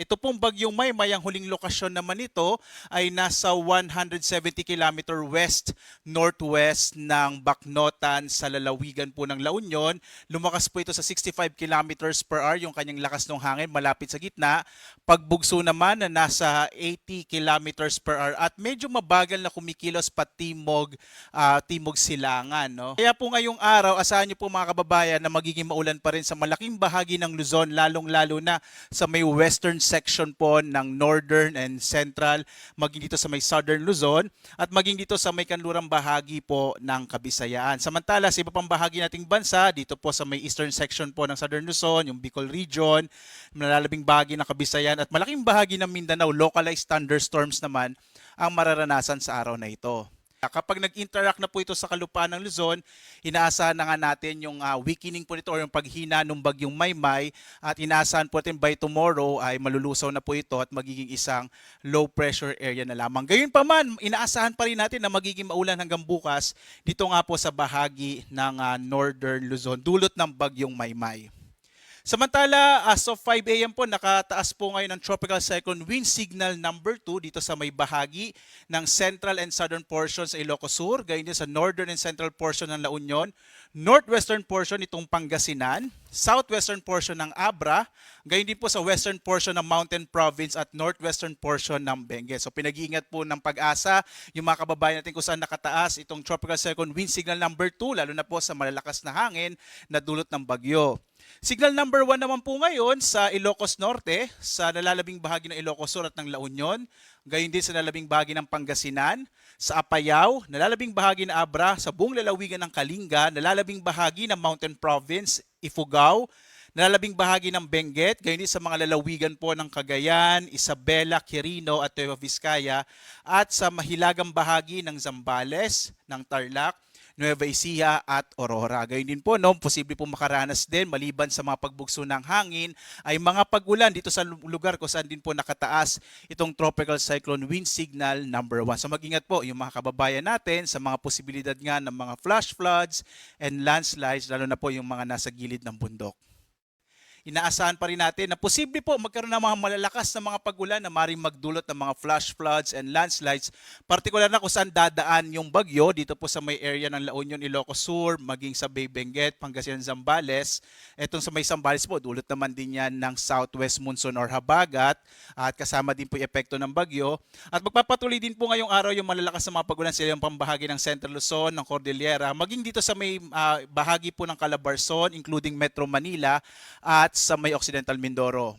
Ito pong bagyong Maymay, ang huling lokasyon naman nito ay nasa 170 kilometer west-northwest ng Bacnotan sa lalawigan po ng La Union. Lumakas po ito sa 65 kilometers per hour yung kanyang lakas ng hangin malapit sa gitna. Pagbugso naman na nasa 80 kilometers per hour at medyo mabagal na kumikilos patimog timog silangan, no? Kaya po ngayong araw, asahan niyo po mga kababayan na magiging maulan pa rin sa malaking bahagi ng Luzon, lalong-lalo na sa may western section po ng northern and central, maging dito sa may southern Luzon at maging dito sa may kanlurang bahagi po ng Kabisayaan. Samantala sa iba pang bahagi nating bansa, dito po sa may eastern section po ng southern Luzon, yung Bicol region, malalabing bahagi ng Kabisayaan at malaking bahagi ng Mindanao, localized thunderstorms naman ang mararanasan sa araw na ito. Kapag nag-interact na po ito sa kalupaan ng Luzon, inaasahan na nga natin yung weakening po nito or yung paghina ng bagyong Maymay at inaasahan po natin by tomorrow ay malulusaw na po ito at magiging isang low pressure area na lamang. Gayunpaman, inaasahan pa rin natin na magiging maulan hanggang bukas dito nga po sa bahagi ng northern Luzon, dulot ng bagyong Maymay. Samantala, as of 5 a.m. po, nakataas po ngayon ang Tropical Cyclone Wind Signal number 2 dito sa may bahagi ng central and southern portion sa Ilocos Sur, gayon din sa northern and central portion ng La Union, northwestern portion itong Pangasinan, southwestern portion ng Abra, gayon din po sa western portion ng Mountain Province at northwestern portion ng Benguet. So pinag-iingat po ng Pag-asa yung mga kababayan natin kung saan nakataas itong Tropical Cyclone Wind Signal number 2, lalo na po sa malalakas na hangin na dulot ng bagyo. Signal number 1 naman po ngayon sa Ilocos Norte, sa nalalabing bahagi ng Ilocos Sur at ng La Union, gayon din sa nalalabing bahagi ng Pangasinan, sa Apayao, nalalabing bahagi ng Abra, sa buong lalawigan ng Kalinga, nalalabing bahagi ng Mountain Province, Ifugao, nalalabing bahagi ng Benguet, gayon din sa mga lalawigan po ng Cagayan, Isabela, Quirino at Nueva Vizcaya, at sa mahilagang bahagi ng Zambales, ng Tarlac, Nueva Ecija at Aurora. Gayon din po, no, posible po makaranas din maliban sa mga pagbugso ng hangin ay mga pag-ulan dito sa lugar kung saan din po nakataas itong Tropical Cyclone Wind Signal number 1. So mag-ingat po yung mga kababayan natin sa mga posibilidad nga ng mga flash floods and landslides, lalo na po yung mga nasa gilid ng bundok. Inaasahan pa rin natin na posible po magkaroon ng mga malalakas na mga pag-ulan na maaaring magdulot ng mga flash floods and landslides, partikular na kung saan dadaan yung bagyo dito po sa may area ng La Union, Ilocos Sur, maging sa Bay Benguet, Pangasinan, Zambales. Etong sa may Zambales po, dulot naman din yan ng southwest monsoon or habagat at kasama din po yung epekto ng bagyo. At magpapatuloy din po ngayong araw yung malalakas na mga pag-ulan sa ilang pambahagi ng Central Luzon, ng Cordillera, maging dito sa may bahagi po ng Calabarzon, including Metro Manila at sa may Occidental Mindoro.